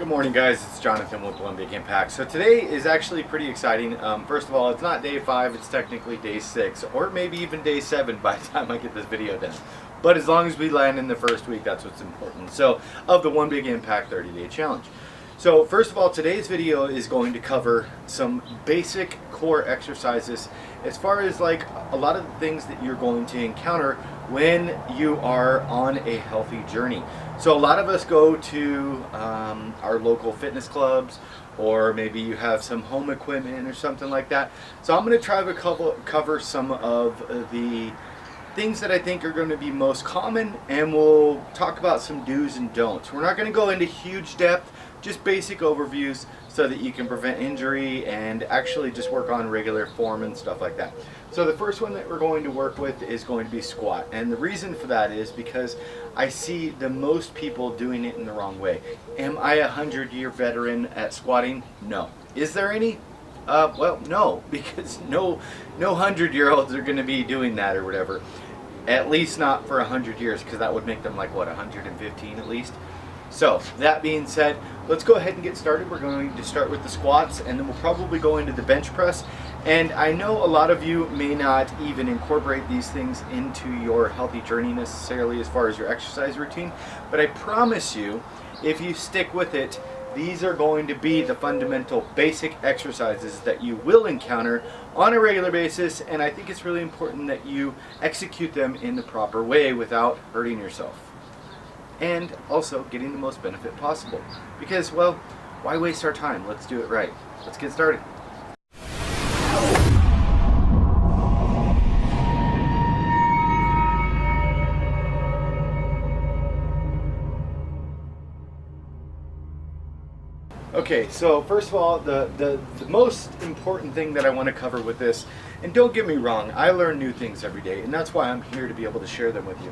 Good morning, guys. It's Jonathan with One Big Impact. So today is actually pretty exciting. First of all, it's not day 5, it's technically day 6, or maybe even day 7 by the time I get this video done. But as long as we land in the first week, that's what's important. So, of the One Big Impact 30-day challenge. So first of all, today's video is going to cover some basic core exercises as far as like a lot of the things that you're going to encounter when you are on a healthy journey. So a lot of us go to our local fitness clubs, or maybe you have some home equipment or something like that. So I'm going to try to cover some of the things that I think are going to be most common, and we'll talk about some do's and don'ts. We're not going to go into huge depth, just basic overviews so that you can prevent injury and actually just work on regular form and stuff like that. So the first one that we're going to work with is going to be squat. And the reason for that is because I see the most people doing it in the wrong way. Am I a 100-year veteran at squatting? No. Is there any? Well, no, because no 100-year-olds are going to be doing that or whatever. At least not for 100 years, because that would make them like, what, 115 at least? So, that being said, let's go ahead and get started. We're going to start with the squats, and then we'll probably go into the bench press. And I know a lot of you may not even incorporate these things into your healthy journey necessarily as far as your exercise routine, but I promise you, if you stick with it, these are going to be the fundamental basic exercises that you will encounter on a regular basis, and I think it's really important that you execute them in the proper way without hurting yourself. And also getting the most benefit possible. Because, well, why waste our time? Let's do it right. Let's get started. Okay, so first of all, the most important thing that I want to cover with this, and don't get me wrong, I learn new things every day, and that's why I'm here to be able to share them with you.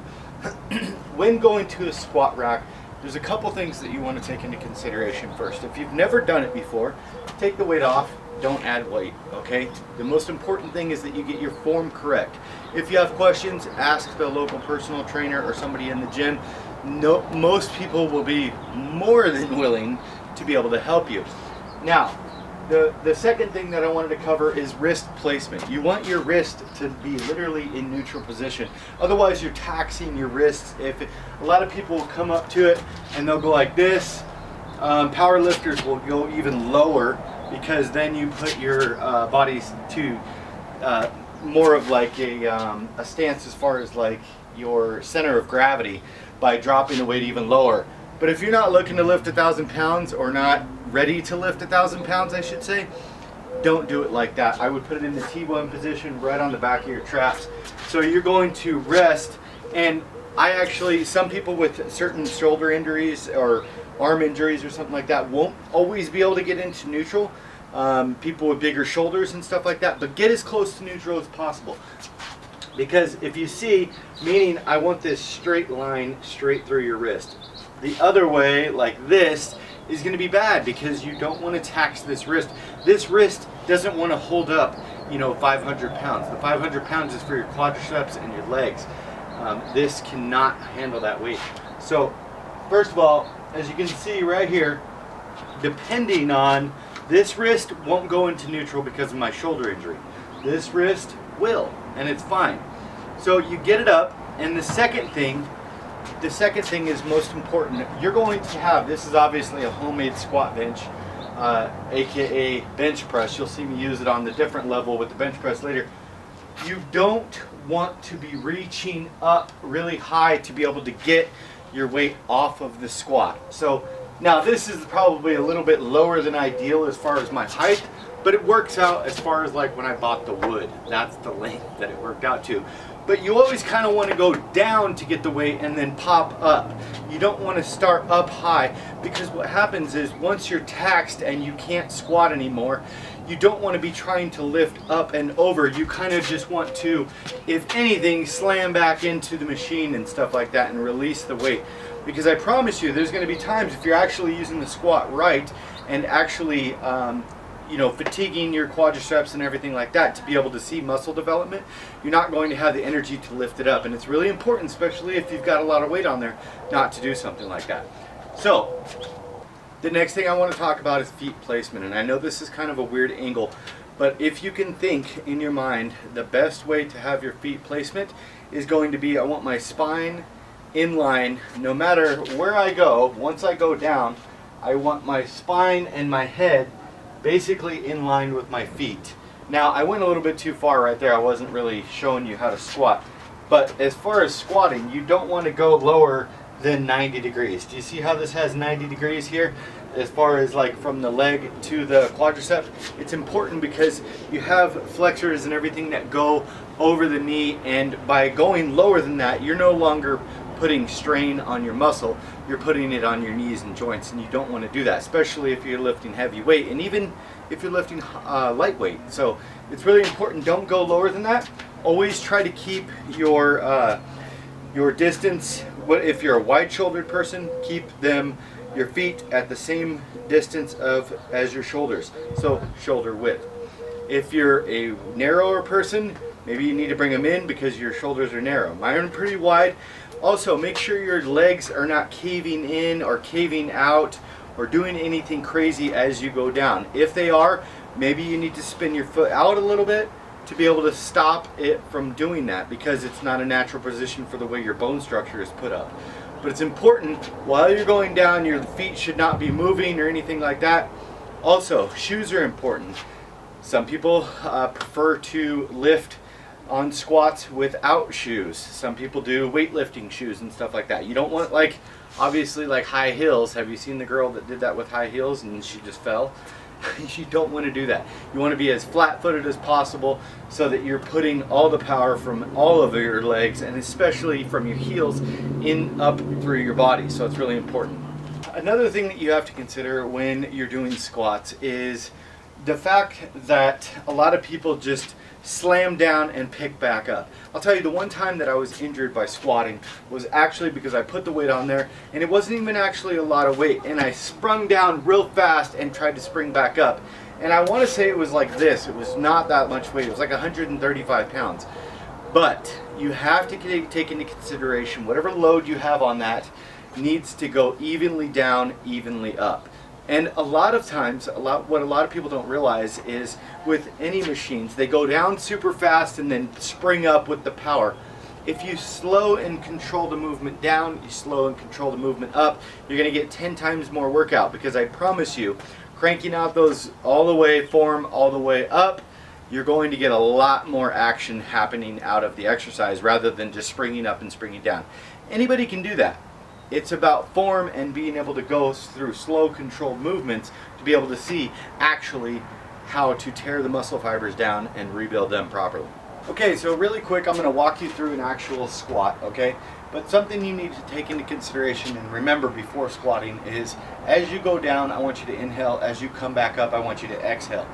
When going to a squat rack, there's a couple things that you want to take into consideration first. If you've never done it before, take the weight off, don't add weight, okay? The most important thing is that you get your form correct. If you have questions, ask the local personal trainer or somebody in the gym. Most people will be more than willing to be able to help you. Now, the second thing that I wanted to cover is wrist placement. You want your wrist to be literally in neutral position. Otherwise, you're taxing your wrists. A lot of people will come up to it and they'll go like this. Power lifters will go even lower, because then you put your bodies to more of like a stance as far as like your center of gravity by dropping the weight even lower. But if you're not looking to lift 1,000 pounds, or not ready to lift 1,000 pounds, I should say, don't do it like that. I would put it in the T1 position right on the back of your traps. So you're going to rest, and some people with certain shoulder injuries or arm injuries or something like that won't always be able to get into neutral. People with bigger shoulders and stuff like that, but get as close to neutral as possible. Because if you see, meaning I want this straight line straight through your wrist. The other way, like this, is going to be bad, because you don't want to tax this wrist. This wrist doesn't want to hold up, 500 pounds. The 500 pounds is for your quadriceps and your legs. This cannot handle that weight. So, first of all, as you can see right here, depending on, this wrist won't go into neutral because of my shoulder injury. This wrist will, and it's fine. So you get it up, and the second thing is most important. You're going to have, this is obviously a homemade squat bench, aka bench press. You'll see me use it on the different level with the bench press later. You don't want to be reaching up really high to be able to get your weight off of the squat. So now this is probably a little bit lower than ideal as far as my height, but it works out as far as like when I bought the wood. That's the length that it worked out to. But you always kind of want to go down to get the weight and then pop up. You don't want to start up high, because what happens is once you're taxed and you can't squat anymore, you don't want to be trying to lift up and over. You kind of just want to, if anything, slam back into the machine and stuff like that and release the weight. Because I promise you, there's going to be times if you're actually using the squat right and actually fatiguing your quadriceps and everything like that to be able to see muscle development, you're not going to have the energy to lift it up. And it's really important, especially if you've got a lot of weight on there, not to do something like that. So The next thing I want to talk about is feet placement, and I know this is kind of a weird angle, but if you can think in your mind, the best way to have your feet placement is going to be, I want my spine in line no matter where I go. Once I go down, I want my spine and my head basically in line with my feet. Now, I went a little bit too far right there. I wasn't really showing you how to squat. But as far as squatting, you don't want to go lower than 90 degrees. Do you see how this has 90 degrees here? As far as like from the leg to the quadricep, it's important because you have flexors and everything that go over the knee, and by going lower than that, you're no longer putting strain on your muscle, you're putting it on your knees and joints, and you don't want to do that, especially if you're lifting heavy weight and even if you're lifting lightweight. So it's really important, don't go lower than that. Always try to keep your distance. If you're a wide-shouldered person, keep your feet at the same distance as your shoulders, so shoulder width. If you're a narrower person, maybe you need to bring them in because your shoulders are narrow. Mine are pretty wide. Also, make sure your legs are not caving in or caving out or doing anything crazy as you go down. If they are, maybe you need to spin your foot out a little bit to be able to stop it from doing that, because it's not a natural position for the way your bone structure is put up. But it's important, while you're going down, your feet should not be moving or anything like that. Also, shoes are important. Some people prefer to lift on squats without shoes. Some people do weightlifting shoes and stuff like that. You don't want, like, obviously, like high heels. Have you seen the girl that did that with high heels and she just fell? You don't want to do that. You want to be as flat-footed as possible so that you're putting all the power from all of your legs, and especially from your heels, in up through your body. So it's really important. Another thing that you have to consider when you're doing squats is the fact that a lot of people just slam down and pick back up. I'll tell you, the one time that I was injured by squatting was actually because I put the weight on there and it wasn't even actually a lot of weight, and I sprung down real fast and tried to spring back up, and I want to say it was like this. It was not that much weight. It was like 135 pounds. But you have to take into consideration whatever load you have on that needs to go evenly down, evenly up. And a lot of times, what a lot of people don't realize is with any machines, they go down super fast and then spring up with the power. If you slow and control the movement down, you slow and control the movement up, you're going to get 10 times more workout, because I promise you, cranking out those all the way form, all the way up, you're going to get a lot more action happening out of the exercise rather than just springing up and springing down. Anybody can do that. It's about form and being able to go through slow, controlled movements to be able to see actually how to tear the muscle fibers down and rebuild them properly. Okay, so really quick, I'm going to walk you through an actual squat, okay? But something you need to take into consideration and remember before squatting is, as you go down, I want you to inhale. As you come back up, I want you to exhale.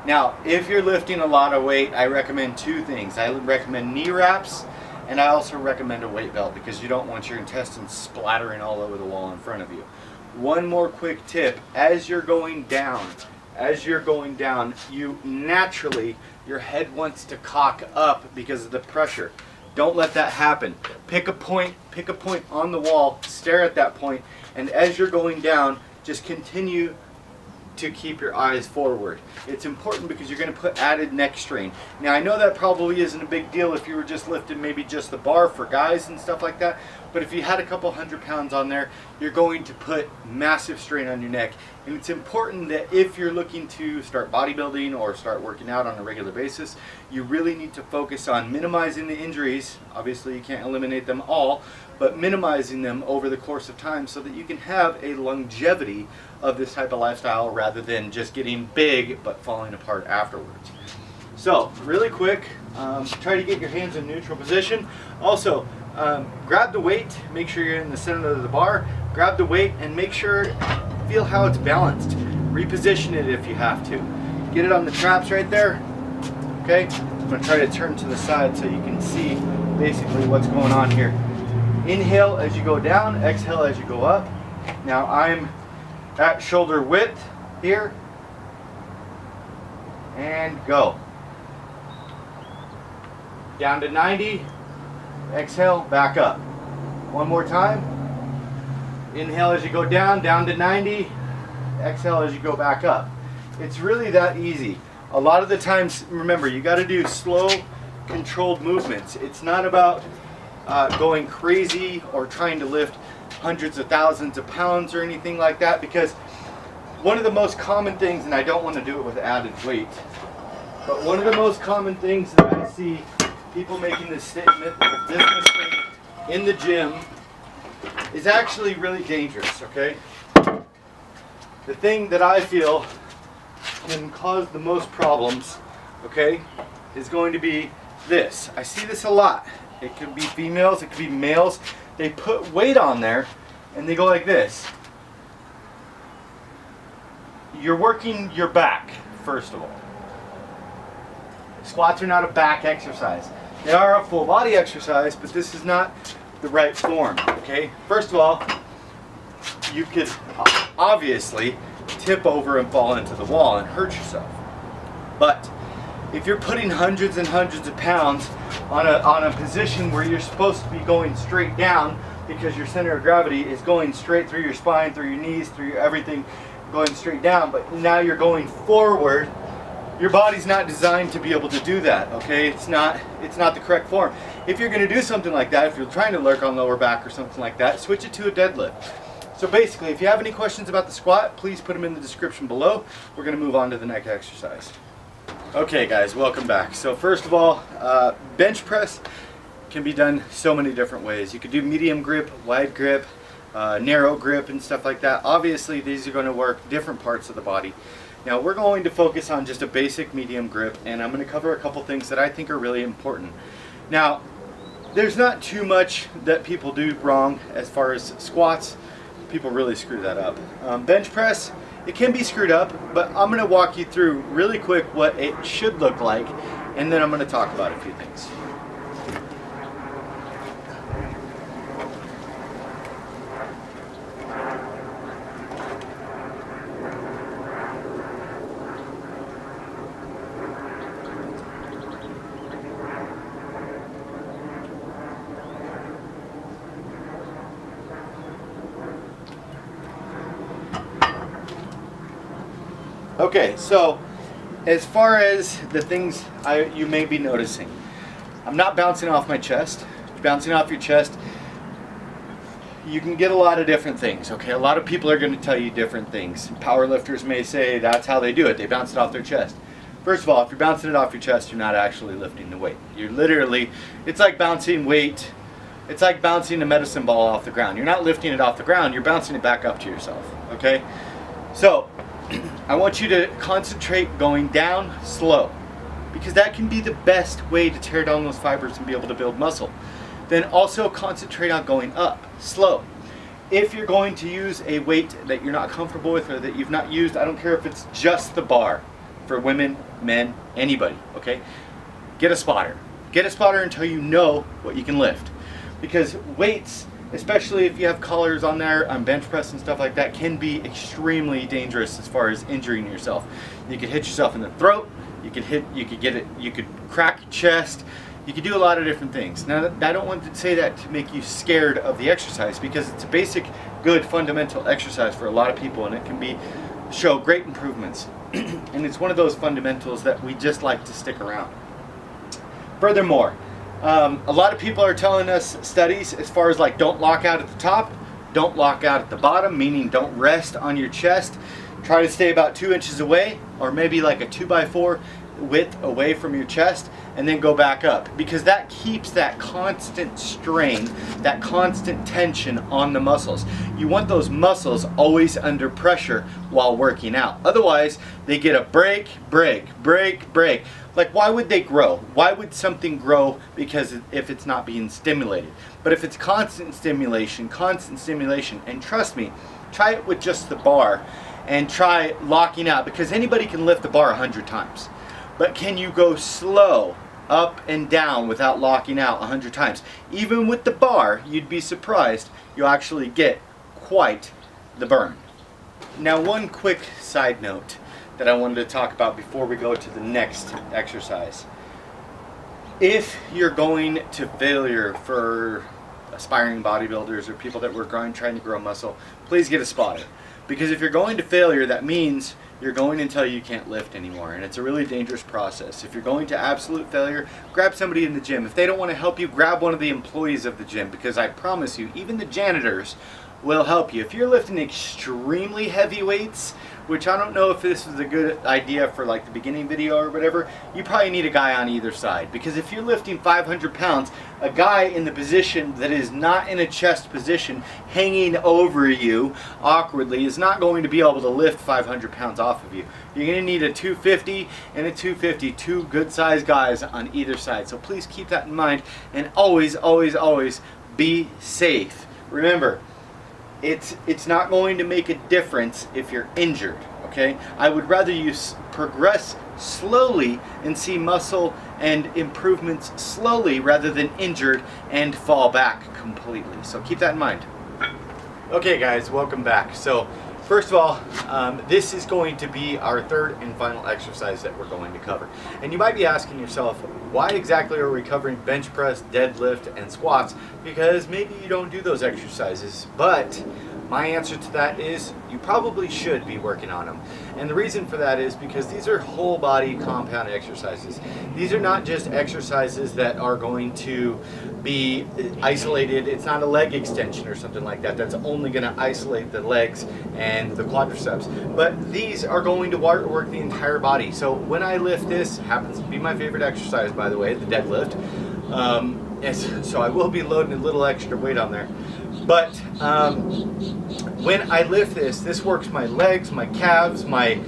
Now, if you're lifting a lot of weight, I recommend two things. I recommend knee wraps, and I also recommend a weight belt, because you don't want your intestines splattering all over the wall in front of you. One more quick tip: as you're going down, you naturally, your head wants to cock up because of the pressure. Don't let that happen. Pick a point on the wall, stare at that point, and as you're going down, just continue to keep your eyes forward. It's important because you're going to put added neck strain. Now, I know that probably isn't a big deal if you were just lifting maybe just the bar for guys and stuff like that, but if you had a couple 100 pounds on there, you're going to put massive strain on your neck. And it's important that if you're looking to start bodybuilding or start working out on a regular basis, you really need to focus on minimizing the injuries. Obviously, you can't eliminate them all, but minimizing them over the course of time so that you can have a longevity of this type of lifestyle rather than just getting big but falling apart afterwards. So really quick, try to get your hands in neutral position. Also, grab the weight, make sure you're in the center of the bar, grab the weight and make sure, feel how it's balanced. Reposition it if you have to. Get it on the traps right there. Okay, I'm going to try to turn to the side so you can see basically what's going on here. Inhale as you go down, exhale as you go up. Now I'm at shoulder width here, and go. Down to 90, exhale, back up. One more time. Inhale as you go down, down to 90, exhale as you go back up. It's really that easy. A lot of the times, remember, you got to do slow, controlled movements. It's not about going crazy or trying to lift hundreds of thousands of pounds or anything like that, because one of the most common things, and I don't want to do it with added weight, but one of the most common things that I see people making this statement, this mistake in the gym, is actually really dangerous, okay? The thing that I feel can cause the most problems, okay, is going to be this. I see this a lot. It could be females, it could be males. They put weight on there and they go like this. You're working your back, first of all. Squats are not a back exercise. They are a full body exercise, but this is not the right form, okay? First of all, you could obviously tip over and fall into the wall and hurt yourself. But if you're putting hundreds and hundreds of pounds on a position where you're supposed to be going straight down, because your center of gravity is going straight through your spine, through your knees, through your everything, going straight down, but now you're going forward, your body's not designed to be able to do that, okay? It's not the correct form. If you're going to do something like that, if you're trying to work on lower back or something like that, switch it to a deadlift. So basically, if you have any questions about the squat, please put them in the description below. We're going to move on to the next exercise. Okay guys, welcome back. So first of all, bench press can be done so many different ways. You could do medium grip, wide grip, narrow grip and stuff like that. Obviously these are going to work different parts of the body. Now we're going to focus on just a basic medium grip, and I'm going to cover a couple things that I think are really important. Now there's not too much that people do wrong as far as squats. People really screw that up. Bench press, it can be screwed up, but I'm going to walk you through really quick what it should look like, and then I'm going to talk about a few things. Okay, so as far as the things you may be noticing, I'm not bouncing off my chest. Bouncing off your chest, you can get a lot of different things, okay? A lot of people are going to tell you different things. Powerlifters may say that's how they do it. They bounce it off their chest. First of all, if you're bouncing it off your chest, you're not actually lifting the weight. You're literally, it's like bouncing weight. It's like bouncing a medicine ball off the ground. You're not lifting it off the ground, you're bouncing it back up to yourself, okay? So, I want you to concentrate going down slow, because that can be the best way to tear down those fibers and be able to build muscle. Then also concentrate on going up slow. If you're going to use a weight that you're not comfortable with or that you've not used, I don't care if it's just the bar, for women, men, anybody, okay? Get a spotter. Get a spotter until you know what you can lift. Because weights, especially if you have collars on there on bench press and stuff like that, can be extremely dangerous as far as injuring yourself. You could hit yourself in the throat, you could crack your chest, you could do a lot of different things. Now I don't want to say that to make you scared of the exercise, because it's a basic, good, fundamental exercise for a lot of people, and it can show great improvements. And it's one of those fundamentals that we just like to stick around. Furthermore, a lot of people are telling us studies as far as like don't lock out at the top, don't lock out at the bottom, meaning don't rest on your chest. Try to stay about 2 inches away, or maybe like a 2x4 width away from your chest, and then go back up, because that keeps that constant strain, that constant tension on the muscles. You want those muscles always under pressure while working out. Otherwise, they get a break. Like, why would they grow? Why would something grow? Because if it's not being stimulated. But if it's constant stimulation, and trust me, try it with just the bar and try locking out, because anybody can lift the bar 100 times. But can you go slow up and down without locking out 100 times? Even with the bar, you'd be surprised you'll actually get quite the burn. Now, one quick side note that I wanted to talk about before we go to the next exercise. If you're going to failure for aspiring bodybuilders or people that were trying to grow muscle, please get a spotter. Because if you're going to failure, that means you're going until you can't lift anymore, and it's a really dangerous process. If you're going to absolute failure, grab somebody in the gym. If they don't want to help you, grab one of the employees of the gym, because I promise you, even the janitors will help you. If you're lifting extremely heavy weights, which I don't know if this is a good idea for like the beginning video or whatever, you probably need a guy on either side. Because if you're lifting 500 pounds, a guy in the position that is not in a chest position, hanging over you awkwardly, is not going to be able to lift 500 pounds off of you. You're going to need a 250 and a 250, two good sized guys on either side. So please keep that in mind, and always, always, always be safe. Remember, it's not going to make a difference if you're injured, okay? I would rather you progress slowly and see muscle and improvements slowly rather than injured and fall back completely. So keep that in mind. Okay guys, welcome back. So first of all, this is going to be our third and final exercise that we're going to cover. And you might be asking yourself, why exactly are we covering bench press, deadlift, and squats? Because maybe you don't do those exercises, but my answer to that is you probably should be working on them. And the reason for that is because these are whole body compound exercises. These are not just exercises that are going to be isolated. It's not a leg extension or something like that. That's only going to isolate the legs and the quadriceps. But these are going to work the entire body. So when I lift this, happens to be my favorite exercise, by the way, the deadlift. So I will be loading a little extra weight on there. But when I lift this works my legs, my calves, my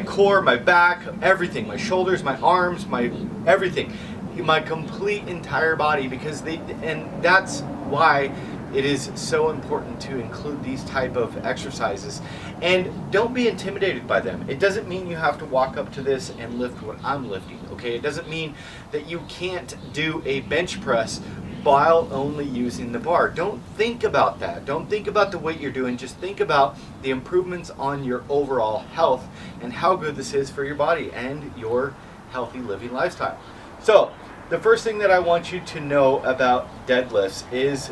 core, my back, everything, my shoulders, my arms, my everything, my complete entire body, and that's why it is so important to include these type of exercises. And don't be intimidated by them. It doesn't mean you have to walk up to this and lift what I'm lifting, okay? It doesn't mean that you can't do a bench press while only using the bar. Don't think about that. Don't think about the weight you're doing. Just think about the improvements on your overall health and how good this is for your body and your healthy living lifestyle. So the first thing that I want you to know about deadlifts is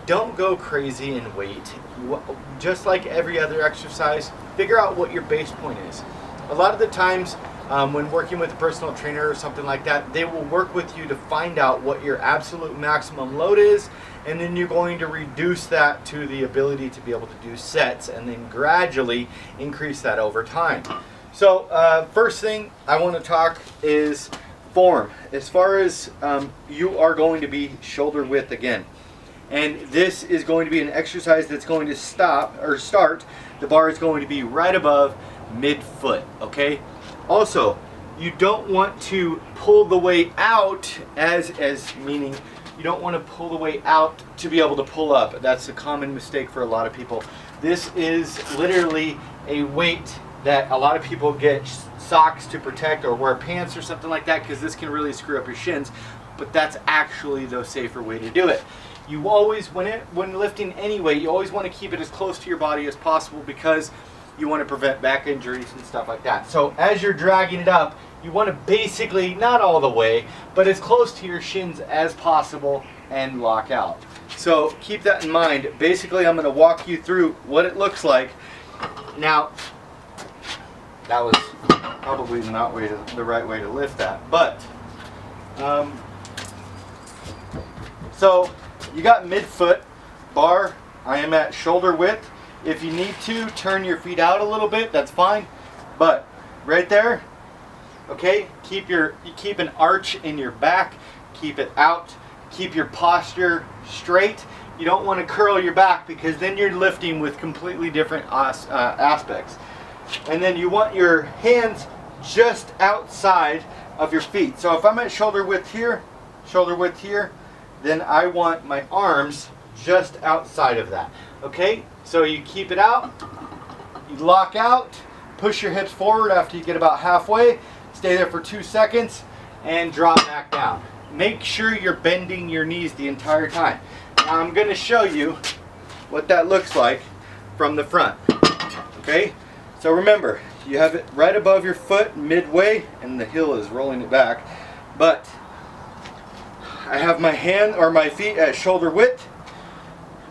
don't go crazy in weight. Just like every other exercise, figure out what your base point is. A lot of the times when working with a personal trainer or something like that, they will work with you to find out what your absolute maximum load is, and then you're going to reduce that to the ability to be able to do sets, and then gradually increase that over time. So first thing I want to talk is form. As far as you are going to be shoulder width again. And this is going to be an exercise that's going to start. The bar is going to be right above mid-foot, okay? Also, you don't want to pull the weight out as meaning you don't want to pull the weight out to be able to pull up. That's a common mistake for a lot of people. This is literally a weight that a lot of people get socks to protect or wear pants or something like that, because this can really screw up your shins, but that's actually the safer way to do it. You always, when lifting any weight, you always want to keep it as close to your body as possible, because you want to prevent back injuries and stuff like that. So as you're dragging it up, you want to basically, not all the way, but as close to your shins as possible and lock out. So keep that in mind. Basically, I'm going to walk you through what it looks like. Now, that was probably not the right way to lift that, but so you got mid-foot bar. I am at shoulder width. If you need to turn your feet out a little bit, that's fine, but right there, okay, keep an arch in your back, keep it out, keep your posture straight. You don't want to curl your back, because then you're lifting with completely different aspects. And then you want your hands just outside of your feet. So if I'm at shoulder width here, then I want my arms just outside of that. Okay, so you keep it out, you lock out, push your hips forward after you get about halfway, stay there for 2 seconds, and drop back down. Make sure you're bending your knees the entire time. Now I'm going to show you what that looks like from the front. Okay, so remember, you have it right above your foot midway, and the heel is rolling it back, but I have my hand or my feet at shoulder width.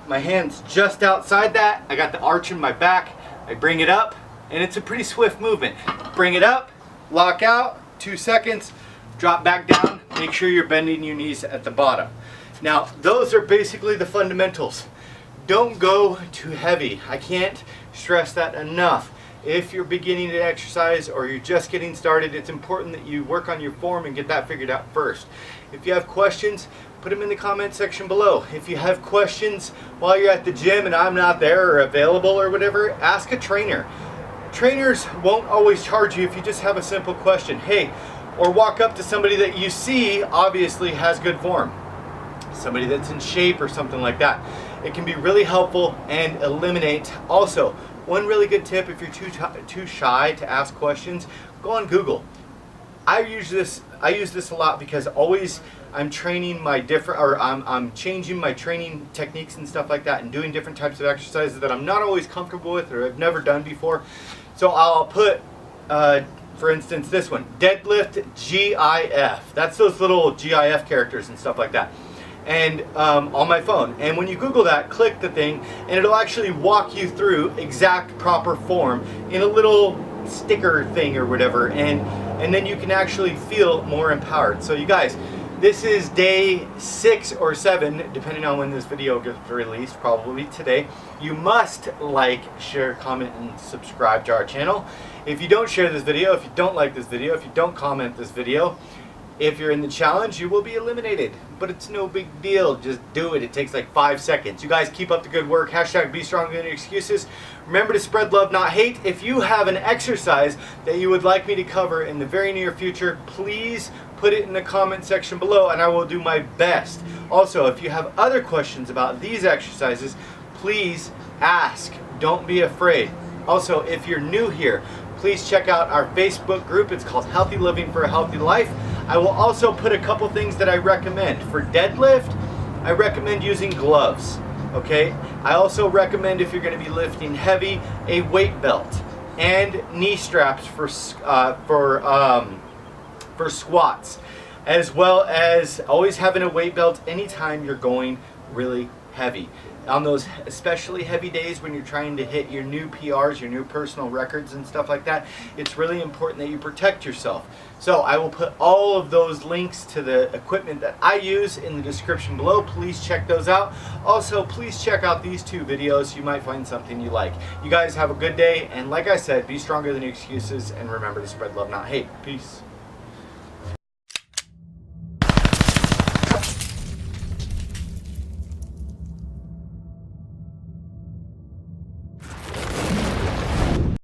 My hands just outside that. I got the arch in my back. I bring it up, and it's a pretty swift movement. Bring it up, lock out, 2 seconds, drop back down, make sure you're bending your knees at the bottom. Now, those are basically the fundamentals. Don't go too heavy. I can't stress that enough. If you're beginning to exercise or you're just getting started, it's important that you work on your form and get that figured out first. If you have questions, put them in the comment section below. If you have questions while you're at the gym and I'm not there or available or whatever, ask a trainer. Trainers won't always charge you if you just have a simple question. Hey, or walk up to somebody that you see obviously has good form. Somebody that's in shape or something like that. It can be really helpful and eliminate. Also, one really good tip if you're too shy to ask questions, go on Google. I use this a lot because always I'm training my I'm changing my training techniques and stuff like that and doing different types of exercises that I'm not always comfortable with or I've never done before. So I'll put for instance this one, deadlift GIF. That's those little GIF characters and stuff like that. And on my phone, and when you Google that, click the thing and it'll actually walk you through exact proper form in a little sticker thing or whatever, and then you can actually feel more empowered. So you guys, this is day 6 or 7 depending on when this video gets released, probably today. You must like, share, comment, and subscribe to our channel. If you don't share this video, if you don't like this video, if you don't comment this video, if you're in the challenge, you will be eliminated, but it's no big deal. Just do it. It takes like 5 seconds. You guys keep up the good work. Hashtag be stronger than your excuses. Remember to spread love, not hate. If you have an exercise that you would like me to cover in the very near future, please put it in the comment section below and I will do my best. Also, if you have other questions about these exercises, please ask. Don't be afraid. Also, if you're new here, please check out our Facebook group. It's called Healthy Living for a Healthy Life. I will also put a couple things that I recommend. For deadlift, I recommend using gloves, okay? I also recommend, if you're gonna be lifting heavy, a weight belt and knee straps for squats, as well as always having a weight belt anytime you're going really heavy. On those especially heavy days when you're trying to hit your new PRs, your new personal records and stuff like that, it's really important that you protect yourself. So I will put all of those links to the equipment that I use in the description below. Please check those out. Also, please check out these 2 videos. You might find something you like. You guys have a good day, and like I said, be stronger than your excuses, and remember to spread love, not hate. Peace.